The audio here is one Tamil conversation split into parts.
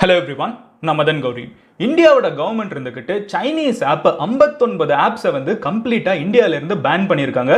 Hello everyone, நான் Madan Gowri. இந்தியாவோட கவர்மெண்ட் இருந்துகிட்டு சைனீஸ் ஆப் 59 ஆப்ஸை வந்து கம்ப்ளீட்டா இந்தியால இருந்து பேன் பண்ணியிருக்காங்க.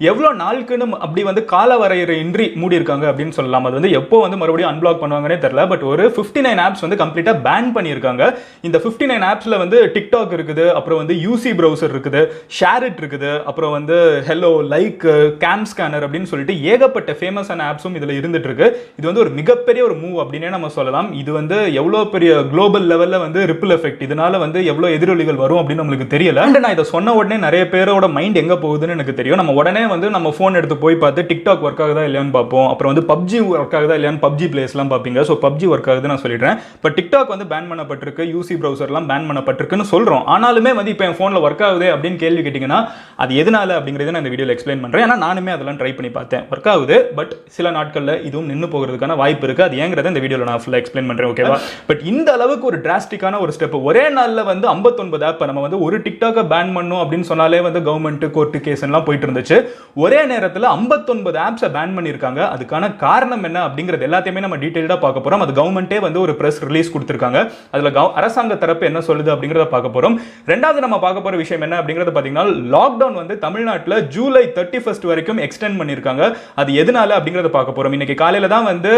எவ்வளோ நாளுக்குன்னு அப்படி வந்து கால வரையறை இன்றி மூடி இருக்காங்க அப்படின்னு சொல்லலாம். அது வந்து எப்போ வந்து மறுபடியும் அன்பிளாக் பண்ணுவாங்கன்னே தெரியல. பட் ஒரு 59 ஆப்ஸ் வந்து கம்ப்ளீட்டா பேன் பண்ணியிருக்காங்க. இந்த 59 ஆப்ஸ்ல வந்து டிக்டாக் இருக்குது, அப்புறம் வந்து யூசி ப்ரௌசர் இருக்குது, ஷேரிட் இருக்குது, அப்புறம் வந்து ஹெலோ, லைக், கேம் ஸ்கேனர் அப்படின்னு சொல்லிட்டு ஏகப்பட்ட ஃபேமஸான ஆப்ஸும் இதுல இருந்துட்டு இருக்கு. இது வந்து ஒரு மிகப்பெரிய ஒரு மூவ் அப்படின்னே நம்ம சொல்லலாம். இது வந்து எவ்வளோ பெரிய குளோபல் லெவல்ல வந்து ரிப்பிள் எஃபெக்ட், இதனால வந்து எவ்வளவு எதிரொலிகள் வரும் அப்படின்னு நம்மளுக்கு தெரியல. நான் இதை சொன்ன உடனே நிறைய பேரோட மைண்ட் எங்க போகுதுன்னு எனக்கு தெரியும். நம்ம உடனே வந்து நம்ம போன் எடுத்து போய் பார்த்து டிக்டாக் ஒர்க் ஆகுதா இல்லையான்னு பார்ப்போம். அப்புறம் வந்து பப்ஜி ஒர்க் ஆகுதா இல்லையான்னு பப்ஜி பிளேஸ்லாம் பார்ப்பீங்க. ஸோ பப்ஜி ஒர்க் ஆகுது நான் சொல்லிடுறேன். பட் டிக்டாக் வந்து பேன் பண்ணப்பட்டிருக்கு, யூசி ப்ரௌசர்லாம் பேன் பண்ணப்பட்டிருக்குன்னு சொல்றோம். ஆனாலுமே வந்து இப்போ என் போன்ல ஒர்க் ஆகுது அப்படின்னு கேள்வி கேட்டீங்கன்னா அது எதனால அப்படிங்கறத நான் இந்த வீடியோல எக்ஸ்பிளைன் பண்றேன். ஏன்னா நானுமே அதெல்லாம் ட்ரை பண்ணி பார்த்தேன், ஒர்க் ஆகுது. பட் சில நாட்கள்ல இதுவும் நின்று போகிறதுக்கான வாய்ப்பு இருக்கு. அது ஏங்கிறத இந்த வீடியோல நான் ஃபுல்லா எக்ஸ்பிளைன் பண்றேன், ஓகேவா? பட் இந்த அளவுக்கு ஒரு டிராஸ்டிக்கான ஒரு ஸ்டெப் ஒரே நாள்ல வந்து 59 ஆப் நம்ம வந்து ஒரு டிக்டாக்க பேன் பண்ணோம் அப்படின்னு சொன்னாலே வந்து கவர்மெண்ட் கோர்ட் கேஸ் எல்லாம் போயிட்டு இருந்துச்சு. ஒரே நேரத்தில் 59 ஆப்ஸை பேன் பண்ணியிருக்காங்க. அதுக்கான காரணம் என்ன அப்படிங்கிறது எல்லாத்தையுமே நம்ம டீடைல்டா பார்க்க போறோம். அது கவர்மெண்டே வந்து ஒரு பிரஸ் ரிலீஸ் கொடுத்திருக்காங்க. அதுல அரசாங்க தரப்பு என்ன சொல்லுது அப்படிங்கறத பார்க்க போறோம். ரெண்டாவது நம்ம பார்க்க போற விஷயம் என்ன அப்படிங்கறத பாத்தீங்கன்னா, லாக்டவுன் வந்து தமிழ்நாட்டில் ஜூலை 31 வரைக்கும் எக்ஸ்டெண்ட் பண்ணிருக்காங்க. அது எதனால அப்படிங்கறத பார்க்க போறோம். இன்னைக்கு காலையில தான் வந்து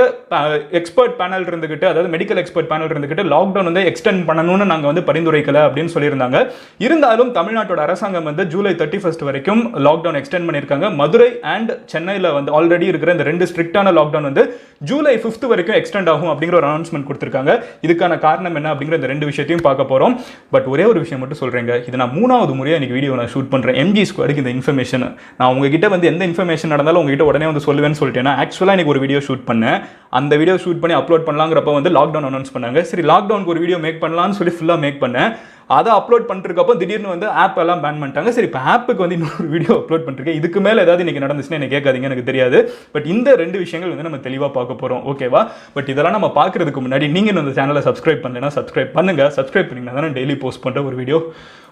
எக்ஸ்பர்ட் பேனல் இருந்துகிட்டு, அதாவது மெடிக்கல் எக்ஸ்பர்ட் பேனல் இருந்துகிட்டு லாக்டவுன் வந்து எக்ஸ்டெண்ட் பண்ணணும்னு நாங்க வந்து பரிந்துரைக்கல அப்படின்னு சொல்லியிருந்தாங்க. இருந்தாலும் தமிழ்நாட்டோட அரசாங்கம் வந்து ஜூலை 31 வரைக்கும் லாக்டவுன் எக்ஸ்டெண்ட் பண்ணியிருக்காங்க. மதுரை அண்ட் சென்னையில் வந்து ஆல்ரெடி இருக்கிற இந்த ரெண்டு ஸ்ட்ரிக்டான லாக்டவுன் வந்து ஜூலை 5 வரைக்கும் எக்ஸ்டெண்ட் ஆகும் அப்படிங்கிற ஒரு அனௌன்ஸ்மெண்ட் கொடுத்திருக்காங்க. இதுக்கான காரணம் என்ன அப்படிங்கிற இந்த ரெண்டு விஷயத்தையும் பார்க்க போறோம். பட் ஒரே ஒரு விஷயம் மட்டும் சொல்றேங்க, இது நான் 3வது முறையா இன்னைக்கு வீடியோ நான் ஷூட் பண்றேன். எம்ஜி ஸ்குவாடுக்கு இந்த இன்ஃபர்மேஷன் நான் உங்ககிட்ட வந்து எந்த இன்ஃபர்மேஷன் நடந்தாலும் உங்ககிட்ட உடனே வந்து சொல்லுவேன்னு சொல்லிட்டேன். ஆக்சுவலா இன்னைக்கு ஒரு வீடியோ ஷூட் பண்ணேன். அந்த வீடியோ ஷூட் பண்ணி அப்லோட் பண்ணலாங்கிறப்ப வந்து லாக்டவுன் அனௌன்ஸ் பண்ணாங்க. சரி, லாக்டவுனுக்கு ஒரு வீடியோ மேக் பண்ணலாம்னு சொல்லி ஃபுல்லா மேக் பண்ணேன். அதை அப்லோட் பண்ணிருக்கப்போ திடீர்னு வந்து ஆப் எல்லாம் பேன் பண்ணிட்டாங்க. சரி, இப்போ ஆப்புக்கு வந்து இன்னொரு வீடியோ அப்லோட் பண்ணிருக்கேன். இதுக்கு மேலே ஏதாவது இன்னைக்கு நடந்துச்சுன்னா எனக்கு கேட்காதீங்க, எனக்கு தெரியாது. பட் இந்த ரெண்டு விஷயங்கள் வந்து நம்ம தெளிவாக பார்க்க போறோம், ஓகேவா? பட் இதெல்லாம் நம்ம பார்க்கறதுக்கு முன்னாடி நீங்க இந்த சேனலை சப்ஸ்கிரைப் பண்ணலைன்னா சப்ஸ்கிரைப் பண்ணுங்க. சப்ஸ்கிரைப் பண்ணீங்கன்னா தான் டெய்லி போஸ்ட் பண்ற ஒரு வீடியோ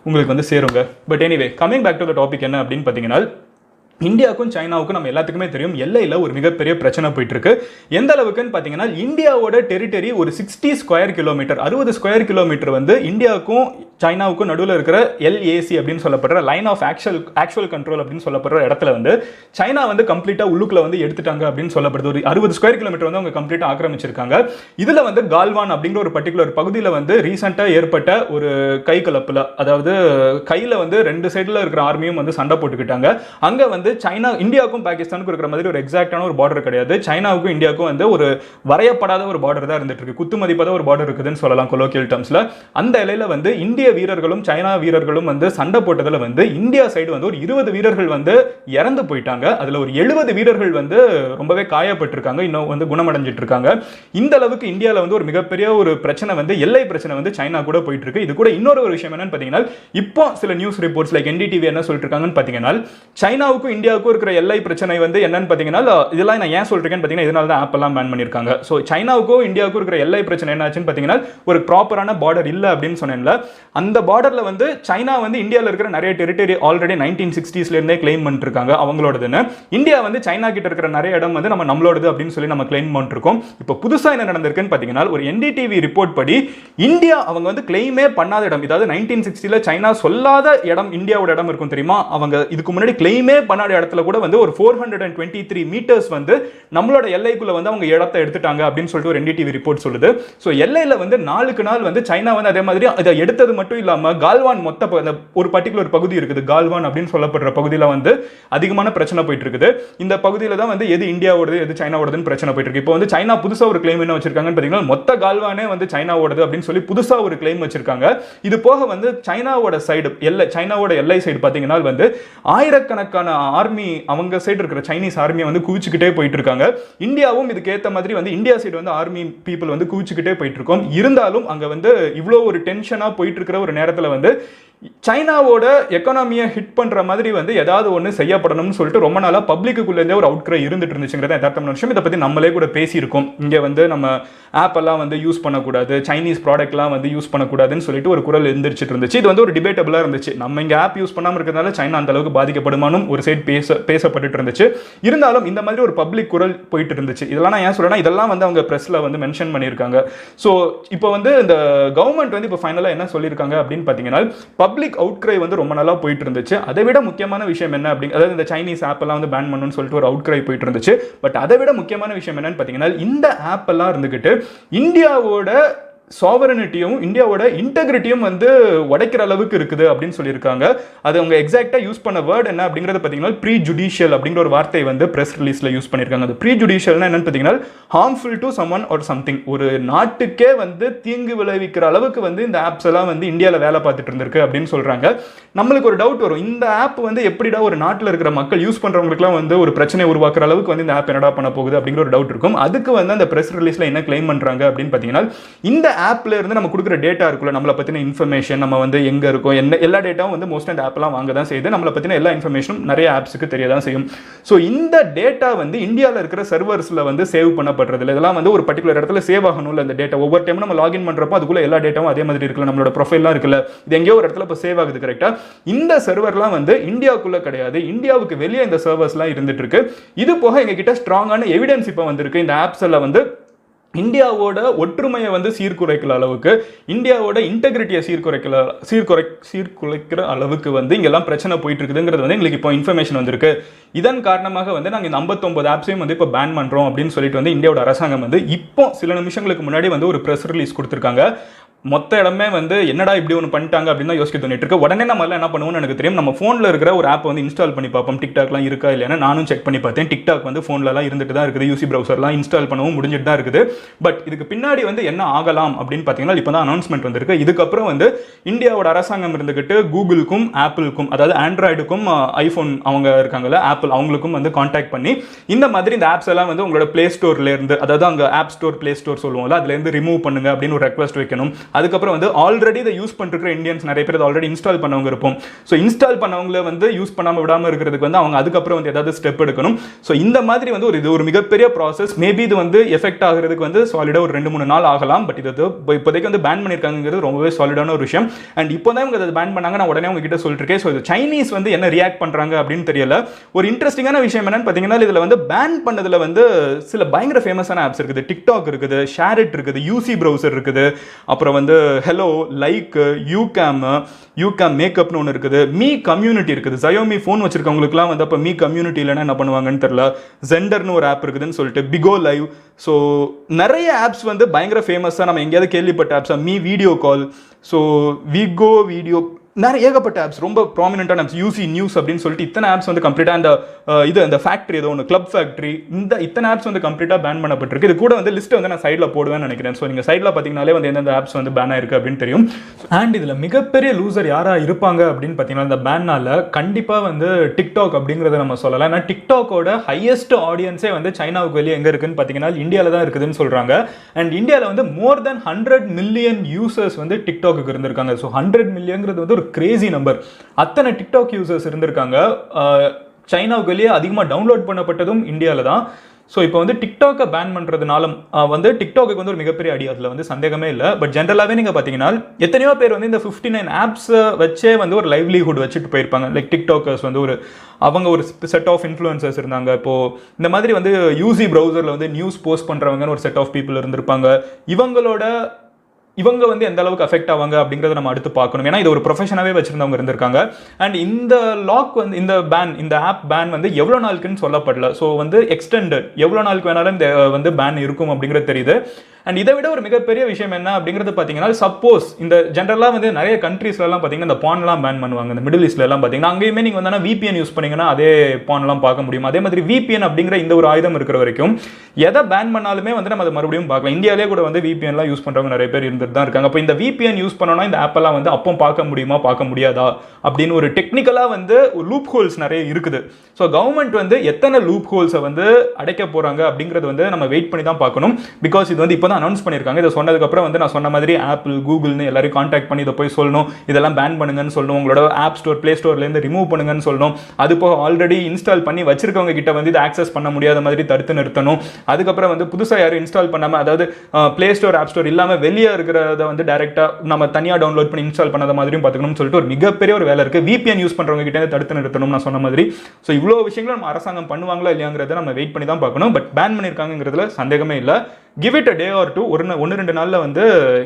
உங்களுக்கு வந்து சேருங்க. But anyway, coming back to the topic என்ன அப்படின்னு பார்த்தீங்கன்னா, இந்தியாவுக்கும் சைனாவுக்கும் நம்ம எல்லாத்துக்குமே தெரியும் எல்லையில் ஒரு மிகப்பெரிய பிரச்சனை போயிட்டு இருக்கு. எந்த அளவுக்குன்னு பார்த்தீங்கன்னா, இந்தியாவோட டெரிட்டரி ஒரு 60 ஸ்கொயர் கிலோமீட்டர், 60 ஸ்கொயர் கிலோமீட்டர் வந்து இந்தியாவுக்கும் சைனாவுக்கும் நடுவில் இருக்கிற LAC அப்படின்னு சொல்லப்படுற லைன் ஆஃப் ஆக்சுவல் கண்ட்ரோல் அப்படின்னு சொல்லப்படுற இடத்துல வந்து சைனா வந்து கம்ப்ளீட்டா உள்ளுக்குள்ள வந்து எடுத்துட்டாங்க அப்படின்னு சொல்லப்படுது. ஒரு 60 ஸ்கொயர் கிலோமீட்டர் வந்து அவங்க கம்ப்ளீட்டா ஆக்கிரமிச்சிருக்காங்க. இதுல வந்து கால்வான் அப்படிங்கிற ஒரு பர்டிகுலர் பகுதியில் வந்து ரீசெண்டா ஏற்பட்ட ஒரு கை கலப்புல, அதாவது கையில வந்து ரெண்டு சைடுல இருக்கிற ஆர்மியும் வந்து சண்டை போட்டுக்கிட்டாங்க. அங்க வந்து சைனா இந்தியாவுக்கும் பாகிஸ்தானுக்கும் இருக்கிற மாதிரி ஒரு எக்ஸாக்டான ஒரு பார்டர் கிடையாது. சைனாவுக்கும் இந்தியாவுக்கும் வந்து ஒரு வரையப்படாத ஒரு பார்டர் தான் இருந்துட்டு இருக்கு. குத்து மதிப்பாத ஒரு பார்டர் இருக்குதுன்னு சொல்லலாம் கொலோக்கியல் டர்ம்ஸ்ல. அந்த இலையில வந்து இந்திய வீரர்களும் சைனா வீரர்களும் வந்து சண்டை போட்டதுல வந்து இந்தியா சைடு வந்து ஒரு 20 வீரர்கள் வந்து இறந்து போயிட்டாங்க. அதுல ஒரு 70 வீரர்கள் வந்து ரொம்பவே காயப்பட்டிருக்காங்க, இன்னும் வந்து குணமடைஞ்சிட்டு இருக்காங்க. இந்த அளவுக்கு இந்தியாவில் வந்து ஒரு மிகப்பெரிய ஒரு பிரச்சனை வந்து எல்லை பிரச்சனை வந்து சைனா கூட போயிட்டு இருக்கு. இது கூட இன்னொரு ஒரு விஷயம் என்னன்னு பாத்தீங்கன்னா, இப்போ சில நியூஸ் ரிப்போர்ட்ஸ் லைக் NDTV என்ன சொல்லிட்டு இருக்காங்கன்னு பாத்தீங்கன்னா, சைனாவுக்கும் இந்தியாவுக்கும் இருக்கிற எல்லை பிரச்சனை வந்து என்னன்னு பாத்தீங்கன்னா, இதெல்லாம் நான் ஏன் சொல்றேன்னு பாத்தீங்கன்னா, இதனால தான் ஆப் எல்லாம் பேன் பண்ணிருக்காங்க. சோ சைனாவுக்கும் இந்தியாவுக்கும் இருக்கிற எல்லை பிரச்சனை என்னாச்சுன்னு பாத்தீங்கன்னா, ஒரு ப்ராப்பரான பார்டர் இல்ல அப்படின்னு சொன்னேன்ல. அந்த பார்டர்ல வந்து சைனா வந்து இந்தியாவில் இருக்கிற நிறைய டெரிட்டரி ஆல்ரெடி 1960ஸ்ல இருந்தே கிளைம் பண்ணிட்டு இருக்காங்க அவங்களோடதுன்னு. இந்தியா வந்து சைனா கிட்ட இருக்கிற நிறைய இடம் வந்து நம்மளோடது அப்படின்னு சொல்லி நம்ம கிளைம் பண்ணிட்டு இருக்கோம். இப்போ புதுசா என்ன நடந்திருக்குன்னு பாத்தீங்கன்னா, ஒரு NDTV ரிப்போர்ட் படி இந்தியா அவங்க வந்து கிளைமே பண்ணாத இடம், அதாவது 1960ல சைனா சொல்லாத இடம் இந்தியாவோட இடம் இருக்கும் தெரியுமா, அவங்க இதுக்கு முன்னாடி கிளைமே பண்ணாத இடத்துல கூட வந்து ஒரு 423 மீட்டர்ஸ் வந்து நம்மளோட எல்லைக்குள்ள வந்து அவங்க இடத்தை எடுத்துட்டாங்க அப்படின்னு சொல்லிட்டு ஒரு NDTV ரிப்போர்ட் சொல்லுது. சோ எல்லையில வந்து நாளுக்கு நாள் வந்து சைனா வந்து அதே மாதிரி அதை எடுத்தது மட்டும் இல்லாம கால்வான் மொத்த ஒரு பர்டிகுலர் பகுதி இருக்குது, கால்வான் அப்படின்னு சொல்லப்படுற பகுதியில வந்து அதிகமான பிரச்சனை போயிட்டு இருக்குது. இந்த பகுதியில தான் வந்து எது இந்தியாவோடது எது சைனாவோடதுன்னு பிரச்சனை போயிட்டு இருக்கு. இப்போ வந்து சைனா புதுசா ஒரு கிளைம் என்ன வச்சிருக்காங்கன்னு பாத்தீங்கன்னா, மொத்த கால்வானே வந்து சைனாவோடது அப்படின்னு சொல்லி புதுசா ஒரு கிளைம் வச்சிருக்காங்க. இது போக வந்து சைனாவோட சைடு சைனாவோட எல்லை சைடு பாத்தீங்கன்னா வந்து ஆயிரக்கணக்கான ஆர்மி அவங்க சைடு இருக்கிற சைனீஸ் ஆர்மியை வந்து குவிச்சுக்கிட்டே போயிட்டு இருக்காங்க. இந்தியாவும் இதுக்கு ஏத்த மாதிரி வந்து இந்தியா சைடு வந்து ஆர்மி பீப்புள் வந்து குவிச்சுக்கிட்டே போயிட்டு இருக்கோம். இருந்தாலும் அங்க வந்து இவ்வளவு ஒரு டென்ஷனா போயிட்டு இருக்கிற ஒரு நேரத்துல வந்து சைனாவோட எக்கானமியை ஹிட் பண்ற மாதிரி வந்து ஏதாவது ஒன்று செய்யப்படணும்னு சொல்லிட்டு ரொம்ப நாளா பப்ளிக்குள்ளேருந்தே ஒரு அவுட்க்ரை இருந்துட்டு இருந்துச்சுங்கிறத யதார்த்தமான விஷயம். இதை பத்தி நம்மளே கூட பேசியிருக்கோம். இங்க வந்து நம்ம ஆப் எல்லாம் வந்து யூஸ் பண்ணக்கூடாது, சைனீஸ் ப்ராடக்ட்லாம் வந்து யூஸ் பண்ணக்கூடாதுன்னு சொல்லிட்டு ஒரு குரல் எந்திரிச்சிட்டு இருந்துச்சு. இது வந்து ஒரு டிபேட்டபிளா இருந்துச்சு. நம்ம இங்க ஆப் யூஸ் பண்ணாம இருக்கிறதுனால சைனா அந்த அளவுக்கு பாதிக்கப்படுமானும் ஒரு சைடு பேசப்பட்டு இருந்துச்சு. இருந்தாலும் இந்த மாதிரி ஒரு பப்ளிக் குரல் போயிட்டு இருந்துச்சு. இதெல்லாம் நான் ஏன் சொல்றேன்னா, இதெல்லாம் வந்து அவங்க பிரஸ்ல வந்து மென்ஷன் பண்ணியிருக்காங்க. ஸோ இப்போ வந்து இந்த கவர்மெண்ட் வந்து இப்போ ஃபைனலா என்ன சொல்லியிருக்காங்க அப்படின்னு பார்த்தீங்கன்னா, பப்ளிக் அவுட்க்ரை வந்து ரொம்ப நாளா போயிட்டு இருந்துச்சு. அதை விட முக்கியமான விஷயம் என்ன அப்படி, அதாவது இந்த சைனீஸ் ஆப் எல்லாம் வந்து பேன் பண்ணணும்னு சொல்லிட்டு ஒரு அவுட்க்ரை போயிட்டு இருந்துச்சு. பட் அதை விட முக்கியமான விஷயம் என்னன்னு பார்த்தீங்கன்னா, இந்த ஆப் எல்லாம் இருந்துகிட்டு இந்தியாவோட சாவரனிட்டியும் இந்தியாவோட இன்டெகிரிட்டியும் வந்து உடைக்கிற அளவுக்கு இருக்குது அப்படின்னு சொல்லியிருக்காங்க. அது அவங்க எக்ஸாக்டா யூஸ் பண்ண வேர்ட் என்ன அப்படிங்கறது பார்த்தீங்கன்னா, ப்ரீ ஜுடிஷியல் அப்படிங்கிற ஒரு வார்த்தை வந்து பிரஸ் ரிலீஸ்ல யூஸ் பண்ணியிருக்காங்க. அது ப்ரீ ஜுடிஷியல்னா என்னன்னு பார்த்தீங்கன்னா, harmful to someone or something, ஒரு நாட்டுக்கே வந்து தீங்கு விளைவிக்கிற அளவுக்கு வந்து இந்த ஆப்ஸ் எல்லாம் வந்து இந்தியாவில் வேலை பார்த்துட்டு இருந்திருக்கு அப்படின்னு சொல்றாங்க. நம்மளுக்கு ஒரு டவுட் வரும், இந்த ஆப் வந்து எப்படிடா ஒரு நாட்டில் இருக்கிற மக்கள் யூஸ் பண்றவங்களுக்குலாம் வந்து ஒரு பிரச்சனை உருவாக்குற அளவுக்கு வந்து இந்த ஆப் என்னடா பண்ண போகுது அப்படிங்கிற ஒரு டவுட் இருக்கும். அதுக்கு வந்து அந்த பிரஸ் ரிலீஸ்ல என்ன கிளைம் பண்றாங்க அப்படின்னு பார்த்தீங்கன்னா, இந்த ஆப்ல இருந்து நம்ம கொடுக்குற டேட்டா இருக்குல்ல, நம்மளை பத்தின இன்ஃபர்மேஷன், நம்ம வந்து எங்க இருக்கோம் என்ன எல்லா டேட்டாவும் வந்து மோஸ்ட் இந்த ஆப்லாம் வாங்க தான் செய்யுது. நம்மளை பத்தின எல்லா இன்ஃபர்மேஷனும் நிறைய ஆப்ஸுக்கு தெரிய தான் செய்யும். ஸோ இந்த டேட்டா வந்து இந்தியாவில் இருக்கிற சர்வர்ஸ்ல வந்து சேவ் பண்ணப்படுறது இல்லை. இதெல்லாம் வந்து ஒரு பர்டிகுலர் இடத்துல சேவ் ஆகணும்ல. அந்த டேட்டா ஒவ்வொரு டைம் நம்ம லாகின் பண்றப்போ அதுக்குள்ள எல்லா டேட்டாவும் அதே மாதிரி இருக்குல்ல, நம்மளோட ப்ரொஃபைல்லாம் இருக்குல்ல, இது எங்கேயோ ஒரு இடத்துல இப்போ சேவ் ஆகுது கரெக்டா. இந்த சர்வர்லாம் வந்து இந்தியாவுக்குள்ள கிடையாது, இந்தியாவுக்கு வெளியே இந்த சர்வர்ஸ்லாம் இருந்துட்டு இருக்கு. இது போக எங்க கிட்ட ஸ்ட்ராங்கான எவிடன்ஸ் இப்போ வந்திருக்கு. இந்த ஆப்ஸ் எல்லாம் வந்து இந்தியாவோட ஒற்றுமையை வந்து சீர்குலைக்கிற அளவுக்கு, இந்தியாவோட இன்டெகிரிட்டியை சீர்குலைக்கிற அளவுக்கு வந்து இங்கெல்லாம் பிரச்சனை போயிட்டு இருக்குதுங்கிறது வந்து எங்களுக்கு இப்போ இன்ஃபர்மேஷன் வந்திருக்கு. இதன் காரணமாக வந்து நாங்கள் இந்த 59 ஆப்ஸையும் வந்து இப்போ பேன் பண்ணுறோம் அப்படின்னு சொல்லிட்டு வந்து இந்தியாவோட அரசாங்கம் வந்து இப்போ சில நிமிஷங்களுக்கு முன்னாடி வந்து ஒரு ப்ரெஸ் ரிலீஸ் கொடுத்துருக்காங்க. மொத்த இடமே வந்து என்னடா இப்படி ஒன்று பண்ணிட்டாங்க அப்படின்னு தான் யோசிக்க தோணிட்டு இருக்கு. உடனே நம்ம எல்லாம் என்ன பண்ணுவோம்னு எனக்கு தெரியும், நம்ம ஃபோனில் இருக்கிற ஒரு ஆப் வந்து இன்ஸ்டால் பண்ணி பார்ப்போம், டிக்டாக்லாம் இருக்கா இல்லைன்னா. நானும் செக் பண்ணி பார்த்தேன், டிக்டாக் வந்து ஃபோன்லலாம் இருந்துட்டு தான் இருக்குது, யூசி ப்ரௌசர்லாம் இன்ஸ்டால் பண்ணவும் முடிஞ்சிட்டு தான் இருக்குது. பட் இதுக்கு பின்னாடி வந்து என்ன ஆகலாம் அப்படின்னு பார்த்தீங்கன்னா, இப்போ தான் அனௌன்ஸ்மெண்ட் வந்திருக்கு. இதுக்கப்புறம் வந்து இந்தியாவோட அரசாங்கம் இருந்துகிட்டு கூகுளுக்கும் ஆப்பிளுக்கும், அதாவது ஆண்ட்ராய்டுக்கும் ஐஃபோன் அவங்க இருக்காங்கல்ல ஆப்பிள், அவங்களுக்கும் வந்து கான்டாக்ட் பண்ணி இந்த மாதிரி இந்த ஆப்ஸ் எல்லாம் வந்து உங்களோட பிளே ஸ்டோர்ல இருந்து, அதாவது அங்கே ஆப் ஸ்டோர் பிளே ஸ்டோர் சொல்லுவோம்ல, அதுலேருந்து ரிமூவ் பண்ணுங்க அப்படின்னு ஒரு ரெக்வஸ்ட் வைக்கணும். அதுக்கப்புறம் வந்து ஆல்ரெடி இதை யூஸ் பண்ணிருக்கிற இந்தியன்ஸ் நிறைய பேர் ஆல்ரெடி இன்ஸ்டால் பண்ணவங்க இருப்போம். ஸோ இன்ஸ்டால் பண்ணவங்களை வந்து யூஸ் பண்ணாமல் விடாமல் இருக்கிறதுக்கு வந்து அவங்க அதுக்கப்புறம் வந்து ஏதாவது ஸ்டெப் எடுக்கணும். ஸோ இந்த மாதிரி வந்து இது ஒரு மிகப்பெரிய ப்ராசஸ். மேபி இது வந்து எஃபெக்ட் ஆகிறதுக்கு வந்து சாலிடா ஒரு 2-3 நாள் ஆகலாம். பட் இது இப்போதைக்கு வந்து பேன் பண்ணியிருக்காங்கிறது ரொம்பவே சாலிடான ஒரு விஷயம். அண்ட் இப்போ தான் இவங்க அதை பேன் பண்ணாங்க, நான் உடனே உங்ககிட்ட சொல்லிட்டு இருக்கேன். ஸோ இது சைனீஸ் வந்து என்ன ரியாக்ட் பண்றாங்க அப்படின்னு தெரியல. ஒரு இன்ட்ரெஸ்டிங்கான விஷயம் என்னன்னு பார்த்தீங்கன்னா, இதில் வந்து பேன் பண்ணதுல வந்து சில பயங்கர ஃபேமஸான ஆப்ஸ் இருக்குது. டிக்டாக் இருக்குது, ஷேரிட் இருக்குது, யூசி ப்ரௌசர் இருக்குது, அப்புறம் வந்து ஹலோ, லைக், யூகேம் மேக்கப்னு ஒன்று இருக்குது, மீ கம்யூனிட்டி இருக்குது. Xiaomi ஃபோன் வச்சிருக்கவங்களுக்குலாம் வந்து அப்போ மீ கம்யூனிட்டி இல்லைன்னா என்ன பண்ணுவாங்கன்னு தெரியல. ஜெண்டர்னு ஒரு ஆப் இருக்குதுன்னு சொல்லிட்டு, பிகோ லைவ். ஸோ நிறைய ஆப்ஸ் வந்து பயங்கர ஃபேமஸாக நம்ம எங்கேயாவது கேள்விப்பட்ட ஆப்ஸா, Mi video call, so Vigo video, நிறைய ஏகப்பட்ட ஆப்ஸ், ரொம்ப ப்ராமினென்ட்டான ஆப்ஸ், யூசி நியூஸ் அப்படின்னு சொல்லிட்டு இத்தனை ஆப்ஸ் வந்து கம்ப்ளீட்டாக அந்த ஃபேக்ட்ரி ஏதோ ஒன்று, கிளப் ஃபேக்ட்ரி, இத்தனை ஆப்ஸ் வந்து கம்ப்ளீட்டாக பேன் பண்ணப்பட்டிருக்கு. இது கூட வந்து லிஸ்ட்டை வந்து நான் சைடில் போடுவேன்னு நினைக்கிறேன். ஸோ நீங்கள் சைடில் பார்த்தீங்கனாலே வந்து எந்தெந்த ஆப்ஸ் வந்து பேன் ஆயிருக்கு அப்படின்னு தெரியும். அண்ட் இதில் மிகப்பெரிய லூசர் யாராக இருப்பாங்க அப்படின்னு பார்த்தீங்கன்னா, இந்த பேனால் கண்டிப்பாக வந்து டிக்டாக் அப்படிங்கிறத நம்ம சொல்லலாம். ஏன்னா டிக்டாக்கோட ஹையஸ்ட் ஆடியன்ஸே வந்து சைனாவுக்கு வெளியே எங்கே இருக்குன்னு பார்த்தீங்கன்னா இந்தியாவில் தான் இருக்குதுன்னு சொல்கிறாங்க. அண்ட் இந்தியாவில் வந்து மோர் தென் 100 மில்லியன் யூசர்ஸ் வந்து டிக்டாக்கு இருந்திருக்காங்க. ஸோ 100 மில்லியன்ங்கிறது வந்து ஒரு கிரேசி நம்பர். அத்தனை டிக்டாக் யூசர்ஸ் இருந்திருக்காங்க. சைனாவுக்கு வெளியே அதிகமாக டவுன்லோட் பண்ணப்பட்டதும் இந்தியாவில் தான். ஸோ இப்போ வந்து டிக்டாக்கை பேன் பண்ணுறதுனால வந்து டிக்டாக்கு வந்து ஒரு மிகப்பெரிய அடி, அதில் வந்து சந்தேகமே இல்லை. பட் ஜென்ரலாகவே நீங்கள் பார்த்தீங்கன்னா எத்தனையோ பேர் வந்து இந்த 59 ஆப்ஸை வச்சே வந்து ஒரு லைவ்லிஹுட் வச்சுட்டு போயிருப்பாங்க. லைக் டிக்டாக்கர்ஸ் வந்து அவங்க ஒரு செட் ஆஃப் இன்ஃப்ளூயன்சர்ஸ் இருந்தாங்க. இப்போது இந்த மாதிரி வந்து யூசி ப்ரௌசரில் வந்து நியூஸ் போஸ்ட் பண்ணுறவங்கன்னு ஒரு செட் ஆஃப் பீப்புள் இருந்திருப்பாங்க. இவங்க வந்து எந்த அளவுக்கு அஃபெக்ட் ஆவாங்க அப்படிங்கிறத நம்ம அடுத்து பார்க்கணும். ஏன்னா இது ஒரு ப்ரொஃபஷனாகவே வச்சிருந்தவங்க இருந்திருக்காங்க. அண்ட் இந்த லாக் வந்து இந்த ஆப் பேன் வந்து எவ்வளோ நாளுக்குன்னு சொல்லப்படல. ஸோ வந்து எக்ஸ்டெண்டட் எவ்வளோ நாளுக்கு வேணாலும் இந்த வந்து பேன் இருக்கும் அப்படிங்கிறது தெரியுது. அண்ட் இதை விட ஒரு மிகப்பெரிய விஷயம் என்ன அப்படிங்கிறது பார்த்தீங்கன்னா, சப்போஸ் இந்த ஜென்ரலாக வந்து நிறைய கண்ட்ரீஸ்லாம் பார்த்தீங்கன்னா இந்த பான்லாம் பேன் பண்ணுவாங்க. இந்த மிடில் ஈஸ்ட்லாம் பார்த்தீங்கன்னா அங்கேயுமே நீங்கள் வந்து VPN யூஸ் பண்ணீங்கன்னா அதே பான்லாம் பார்க்க முடியும். அதே மாதிரி VPN அப்படிங்கிற இந்த ஒரு ஆயுதம் இருக்கிற வரைக்கும் எதை பேன் பண்ணாலுமே வந்து நம்ம அதை மறுபடியும் பார்க்கலாம். இந்தியாவிலே கூட வந்து VPNலாம் யூஸ் பண்ணுறவங்க நிறைய பேர் இருந்துட்டு தான் இருக்காங்க. அப்போ இந்த VPN யூஸ் பண்ணோன்னா இந்த ஆப்பெல்லாம் வந்து அப்போ பார்க்க முடியுமா பார்க்க முடியாதா அப்படின்னு ஒரு டெக்னிக்கலாக வந்து லூப் ஹோல்ஸ் நிறைய இருக்குது. ஸோ கவர்மெண்ட் வந்து எத்தனை லூப் ஹோல்ஸை வந்து அடைக்க போகிறாங்க அப்படிங்கிறது வந்து நம்ம வெயிட் பண்ணி தான் பார்க்கணும். பிகாஸ் இது வந்து இப்போ வந்து அனௌன்ஸ் பண்ணியிருக்காங்க. இதை சொன்னதுக்கப்புறம் வந்து நான் சொன்ன மாதிரி ஆப்பிள், கூகுள்னு எல்லாரையும் காண்டாக்ட் பண்ணி இதை போய் சொல்லணும், இதெல்லாம் பேன் பண்ணுங்கன்னு சொல்லணும், உங்களோட ஆப் ஸ்டோர், பிளே ஸ்டோர்லேருந்து ரிமூவ் பண்ணுங்கன்னு சொல்லணும். அது போக ஆல்ரெடி இன்ஸ்டால் பண்ணி வச்சிருக்கவங்க கிட்ட வந்து இதை ஆக்சஸ் பண்ண முடியாத மாதிரி தடுத்து நிறுத்தணும். அதுக்கப்புறம் வந்து புதுசாக யாரும் இன்ஸ்டால் பண்ணாமல், அதாவது பிளே ஸ்டோர், ஆப் ஸ்டோர் இல்லாமல் வெளியே இருக்கிறத வந்து டைரெக்டாக நம்ம தனியாக டவுன்லோட் பண்ணி இன்ஸ்டால் பண்ணாத மாதிரியும் பார்த்துக்கணும்னு சொல்லிட்டு ஒரு மிகப்பெரிய ஒரு வேலை இருக்குது. VPN யூஸ் பண்ணுறவங்க கிட்ட தடுத்து நிறுத்தணும் நான் சொன்ன மாதிரி. ஸோ இவ்வளோ விஷயங்களும் நம்ம அரசாங்கம் பண்ணுவாங்களா இல்லையாங்கிறத நம்ம வெயிட் பண்ணி தான் பார்க்கணும். பட் பேன் பண்ணியிருக்காங்கிறதுல சந்தேகமே இல்லை. Give it a day or two, 1-2 நாளில் வந்து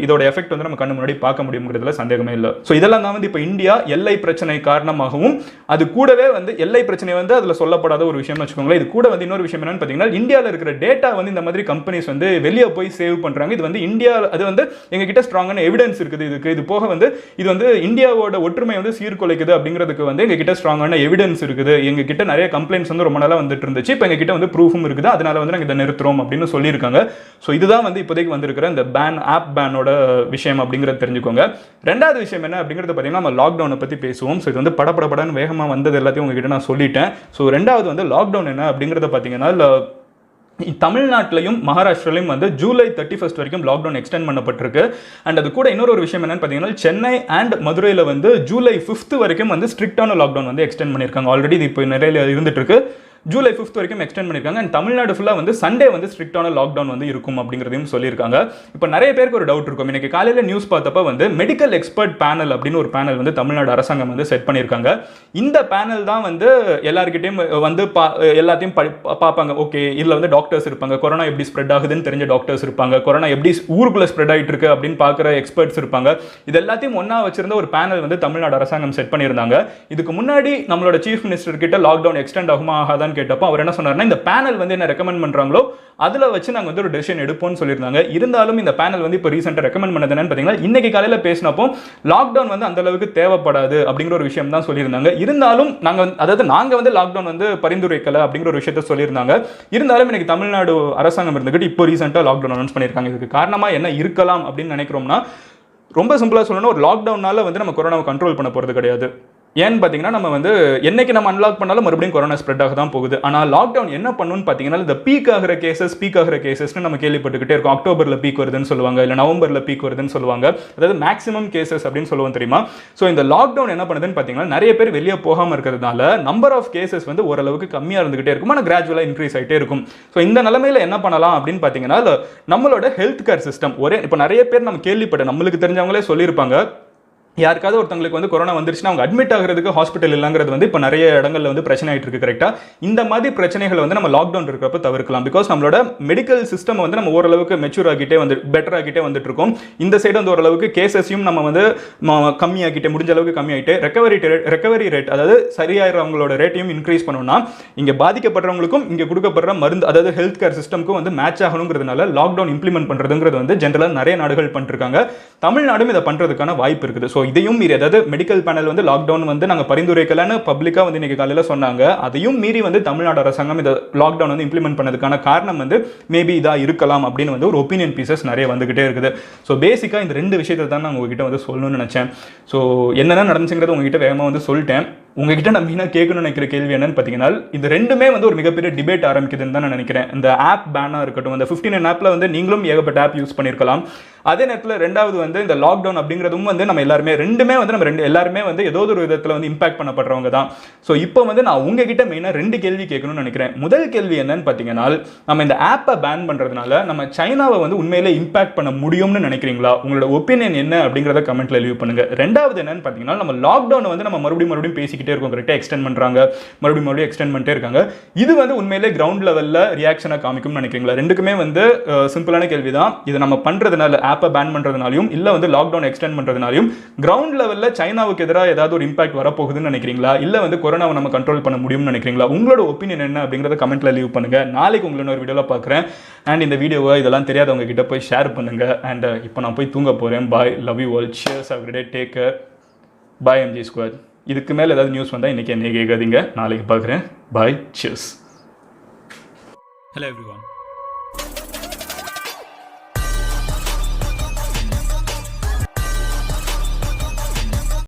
இதோட எஃபெக்ட் வந்து நம்ம கண்ணு முன்னாடி பார்க்க முடியுங்கிறதுல சந்தேகமே இல்லை. ஸோ இதெல்லாம் தான் வந்து இப்போ இந்தியா எல்லை பிரச்சனை காரணமாகவும், அது கூடவே வந்து எல்லை பிரச்சனை வந்து அதில் சொல்லப்படாத ஒரு விஷயம்னு வச்சுக்கோங்களேன். இது கூட வந்து இன்னொரு விஷயம் என்னன்னு பார்த்தீங்கன்னா, இந்தியாவில் இருக்கிற டேட்டா வந்து இந்த மாதிரி கம்பெனிஸ் வந்து வெளியே போய் சேவ் பண்ணுறாங்க. இது வந்து இந்தியா, அது வந்து எங்ககிட்ட ஸ்ட்ராங்கான எவிடன்ஸ் இருக்குது இதுக்கு. இது போக வந்து இது வந்து இந்தியாவோட ஒற்றுமை வந்து சீர்குலைக்குது அப்படிங்கிறதுக்கு வந்து எங்ககிட்ட ஸ்ட்ராங்கான எவிடன்ஸ் இருக்குது. எங்ககிட்ட நிறைய கம்ப்ளைண்ட்ஸ் வந்து ரொம்ப நாளாக வந்துட்டு இருந்துச்சு, இப்போ எங்ககிட்ட வந்து ப்ரூஃபும் இருக்குது, அதனால வந்து நாங்கள் இதை நிறுத்துறோம் அப்படின்னு சொல்லியிருக்காங்க. ஸோ இதுதான் வந்து இப்போதைக்கு வந்திருக்கிற இந்த ஆப் பேனோட விஷயம் அப்படிங்கிறத தெரிஞ்சுக்கோங்க. ரெண்டாவது விஷயம் என்ன அப்படிங்கிறத பார்த்தீங்கன்னா, நம்ம லாக்டவுனை பற்றி பேசுவோம். ஸோ இது வந்து படப்படன்னு வேகமாக வந்தது எல்லாத்தையும் உங்ககிட்ட நான் சொல்லிட்டேன். ஸோ ரெண்டாவது வந்து லாக்டவுன் என்ன அப்படிங்கிறத பார்த்தீங்கன்னா, தமிழ்நாட்டிலையும் மகாராஷ்டிராலையும் வந்து ஜூலை 31 வரைக்கும் லாக்டவுன் எக்ஸ்டெண்ட் பண்ணப்பட்டிருக்கு. அண்ட் அது கூட இன்னொரு விஷயம் என்னன்னு பார்த்தீங்கன்னா, சென்னை அண்ட் மதுரையில் வந்து ஜூலை 5 வரைக்கும் வந்து ஸ்ட்ரிக்டான லாக்டவுன் வந்து எக்ஸ்டெண்ட் பண்ணியிருக்காங்க. ஆல்ரெடி இது இப்போ நிறைய இருந்துட்டு இருக்கு. ஜூலை 5 வரைக்கும் எக்ஸ்டெண்ட் பண்ணியிருக்காங்க. அண்ட் தமிழ்நாடு ஃபுல்லாக வந்து சண்டே வந்து ஸ்ட்ரிக்டான லாக்டவுன் வந்து இருக்கும் அப்படிங்கிறதையும் சொல்லியிருக்காங்க. இப்போ நிறைய பேருக்கு ஒரு டவுட் இருக்கும். இன்னைக்கு காலையில் நியூஸ் பார்த்தப்ப வந்து மெடிக்கல் எக்ஸ்பர்ட் பேனல் அப்படின்னு ஒரு பேனல் வந்து தமிழ்நாடு அரசாங்கம் வந்து செட் பண்ணியிருக்காங்க. இந்த பேனல் தான் வந்து எல்லாருக்கிட்டையும் வந்து எல்லாத்தையும் பார்ப்பாங்க. ஓகே, இதில் வந்து டாக்டர்ஸ் இருப்பாங்க, கொரோனா எப்படி ஸ்ப்ரெட் ஆகுதுன்னு தெரிஞ்ச டாக்டர்ஸ் இருப்பாங்க, கொரோனா எப்படி ஊருக்குள்ளே ஸ்ப்ரெட் ஆகிட்டு இருக்கு அப்படின்னு பார்க்குற எக்ஸ்பர்ட்ஸ் இருப்பாங்க. இது எல்லாத்தையும் ஒன்றா வச்சிருந்த ஒரு பேனல் வந்து தமிழ்நாடு அரசாங்கம் செட் பண்ணியிருந்தாங்க. இதுக்கு முன்னாடி நம்மளோட சீஃப் மினிஸ்டர் கிட்ட லாக்டவுன் எக்ஸ்டெண்ட் ஆகுமா ஆகாதான் கேட்டப்போ அவர் என்ன சொன்னார்னா, இந்த பேனல் வந்து என்ன ரெக்கமெண்ட் பண்றாங்களோ அதுல வச்சு நாங்க வந்து ஒரு டெசிஷன் எடுப்போம்னு சொல்லியிருந்தாங்க. இருந்தாலும் இந்த பேனல் வந்து இப்போ ரீசெண்டாக ரெக்கமெண்ட் பண்ணது என்னன்னு பார்த்தீங்கன்னா, இன்னைக்கு காலையில் பேசினப்போ லாக்டவுன் வந்து அந்த அளவுக்கு தேவைப்படாது அப்படிங்கிற ஒரு விஷயம் தான் சொல்லியிருந்தாங்க. இருந்தாலும் நாங்க வந்து லாக்டவுன் வந்து பரிந்துரைக்கல அப்படிங்கிற ஒரு விஷயத்த சொல்லியிருந்தாங்க. இருந்தாலும் இன்னைக்கு தமிழ்நாடு அரசாங்கம் இருந்துகிட்டு இப்போ ரீசெண்டாக லாக்டவுன் அனௌன்ஸ் பண்ணியிருக்காங்க. இதுக்கு காரணமா என்ன இருக்கலாம் அப்படின்னு நினைக்கிறோம்னா, ரொம்ப சிம்பிளா சொல்லணும், ஒரு லாக்டவுனால வந்து நம்ம கொரோனாவை கண்ட்ரோல் பண்ண போறது கிடையாது. ஏன்னு பார்த்தீங்கன்னா, நம்ம வந்து என்னைக்கு நம்ம அன்லாக் பண்ணாலும் மறுபடியும் கொரோனா ஸ்ப்ரெட் ஆக தான் போகுது. ஆனால் லாக்டவுன் என்ன பண்ணுன்னு பார்த்தீங்கன்னா, இந்த பீக் ஆகிற கேசஸ்னு நம்ம கேள்விப்பட்டுக்கிட்டே இருக்கோம். அக்டோபரில் பீக் வருதுன்னு சொல்லுவாங்க, இல்லை நவம்பரில் பீக் வருதுன்னு சொல்லுவாங்க. அதாவது மேக்ஸிமம் கேசஸ் அப்படின்னு சொல்லுவோம் தெரியுமா. ஸோ இந்த லாக்டவுன் என்ன பண்ணுதுன்னு பார்த்தீங்கன்னா, நிறைய பேர் வெளியே போகாமல் இருக்கிறதுனால நம்பர் ஆஃப் கேசஸ் வந்து ஓரளவுக்கு கம்மியாக இருந்துகிட்டே இருக்கும், ஆனால் கிராஜுவலாக இன்க்ரீஸ் ஆகிட்டே இருக்கும். ஸோ இந்த நிலைமையில் என்ன பண்ணலாம் அப்படின்னு பார்த்தீங்கன்னா, நம்மளோட ஹெல்த் கேர் சிஸ்டம் இப்போ நிறைய பேர் நம்ம கேள்விப்பட்ட நம்மளுக்கு தெரிஞ்சவங்களே சொல்லியிருப்பாங்க, யாருக்காவது ஒருத்தங்களுக்கு வந்து கொரோனா வந்துருச்சுன்னா அவங்க அட்மிட் ஆகிறதுக்கு ஹாஸ்பிட்டல் இல்லைங்கிறது வந்து இப்போ நிறைய இடங்கள்ல வந்து பிரச்சனை ஆகிட்டு இருக்கு. கரெக்டாக இந்த மாதிரி பிரச்சனைகளை வந்து நம்ம லாக்டவுன் இருக்கிறப்ப தவிர்க்கலாம். பிகாஸ் நம்மளோட மெடிக்கல் சிஸ்டம் வந்து நம்ம ஓரளவுக்கு மெச்சூர் ஆகிட்டே வந்து பெட்டர் ஆகிட்டே வந்துட்டு இருக்கோம். இந்த சைடு வந்து ஓரளவுக்கு கேசஸையும் நம்ம வந்து கம்மியாகிட்டே, முடிஞ்ச அளவுக்கு கம்மியாகிட்டே ரெக்கவரி ரேட், அதாவது சரியாகிறவங்களோட ரேட்டையும் இன்க்ரீஸ் பண்ணணும்னா இங்கே பாதிக்கப்படுறவங்களுக்கும் இங்கே கொடுக்கப்படுற மருந்து, அதாவது ஹெல்த் கேர் சிஸ்டம்க்கும் வந்து மேட்ச் ஆகணுங்கிறதுனால லாக்டவுன் இம்ப்ளிமெண்ட் பண்ணுறதுங்கிறது வந்து ஜென்ரலாக நிறைய நாடுகள் பண்ணிருக்காங்க. தமிழ்நாடும் இதை பண்ணுறதுக்கான வாய்ப்பு இருக்குது. ஸோ இதையும் மீறி, அதாவது மெடிக்கல் பேனல் வந்து லாக்டவுன் வந்து நாங்கள் பரிந்துரைக்கலன்னு பப்ளிக்காக வந்து இன்னைக்கு காலையில் சொன்னாங்க. அதையும் மீறி வந்து தமிழ்நாடு அரசாங்கம் இந்த லாக்டவுன் வந்து இம்ப்ளிமெண்ட் பண்ணதுக்கான காரணம் வந்து மேபி இதாக இருக்கலாம் அப்படின்னு வந்து ஒரு ஒப்பீனியன் பீசஸ் நிறைய வந்துகிட்டே இருக்குது. ஸோ பேசிக்காக இந்த ரெண்டு விஷயத்தை தான் நான் உங்ககிட்ட வந்து சொல்லணும்னு நினச்சேன். ஸோ என்னென்ன நடந்துச்சுங்கிறது உங்ககிட்ட வேகமாக வந்து சொல்லிட்டேன். உங்ககிட்ட நான் மெயினாக கேட்கணும்னு நினைக்கிற கேள்வி என்னன்னு பார்த்தீங்கன்னா, இது ரெண்டுமே வந்து ஒரு மிகப்பெரிய டிபேட் ஆரம்பிக்குதுன்னு தான் நான் நினைக்கிறேன். இந்த ஆப் பேனாக இருக்கட்டும், இந்த 15 ஆப்பில் வந்து நீங்களும் ஏகப்பட்ட ஆப் யூஸ் பண்ணியிருக்கலாம். அதே நேரத்தில் ரெண்டாவது வந்து இந்த லாக்டவுன் அப்படிங்கிறதும் வந்து நம்ம எல்லாருமே எல்லாருமே வந்து ஏதோ ஒரு விதத்தில் வந்து இம்பாக்ட் பண்ணப்படுறவங்க தான். ஸோ இப்போ வந்து நான் உங்ககிட்ட மெயினாக 2 கேள்வி கேட்கணும்னு நினைக்கிறேன். முதல் கேள்வி என்னன்னு பார்த்தீங்கன்னா, நம்ம இந்த ஆப்பை பேன் பண்ணுறதுனால நம்ம சைனாவை வந்து உண்மையிலே இம்பாக்ட் பண்ண முடியும்னு நினைக்கிறீங்களா? உங்களோட ஒப்பீனியன் என்ன அப்படிங்கிறத கமெண்ட்ல லீவ் பண்ணுங்க. ரெண்டாவது என்னன்னு பார்த்தீங்கன்னா, நம்ம லாக்டவுன் வந்து நம்ம மறுபடியும் பேசிக்கிட்டே இருக்கும், கரெக்டாக எக்ஸ்டெண்ட் பண்ணுறாங்க, மறுபடியும் எக்ஸ்டெண்ட் பண்ணிட்டே இருக்காங்க. இது வந்து உண்மையிலே கிரவுண்ட் லெவலில் ரியாக்ஷனை காமிக்கும்னு நினைக்கிறீங்களா? ரெண்டுக்குமே வந்து சிம்பிளான கேள்வி தான். இதை நம்ம பண்ணுறதுனால, ஆப்பை பேன் பண்ணுறதுனாலையும் இல்லை வந்து லாக்டவுன் எக்ஸ்டெண்ட் பண்ணுறதுனாலையும் கிரவுண்ட் லெவலில் சைனாவுக்கு எதிராக ஏதாவது ஒரு இம்பாக்ட் வரப்போகுதுன்னு நினைக்கிறீங்களா? இல்லை வந்து கொரோனாவை நம்ம கண்ட்ரோல் பண்ண முடியும்னு நினைக்கிறீங்களா? உங்களோட ஒப்பீனியன் என்ன அப்படிங்கிறத கமெண்ட்ல லீவ் பண்ணுங்க. நாளைக்கு உங்களை ஒரு வீடியோவில் பார்க்குறேன். அண்ட் இந்த வீடியோவை இதெல்லாம் தெரியாதவங்க கிட்ட போய் ஷேர் பண்ணுங்க. அண்ட் இப்போ நான் போய் தூங்க போகிறேன். Bye, love you all, cheers, have a good day, take care, bye MG squad. இதுக்கு மேலே ஏதாவது நியூஸ் வந்தால் இன்றைக்கி என்னை கேட்காதீங்க, நாளைக்கு பார்க்குறேன். பாய், சியர்ஸ். Hello everyone.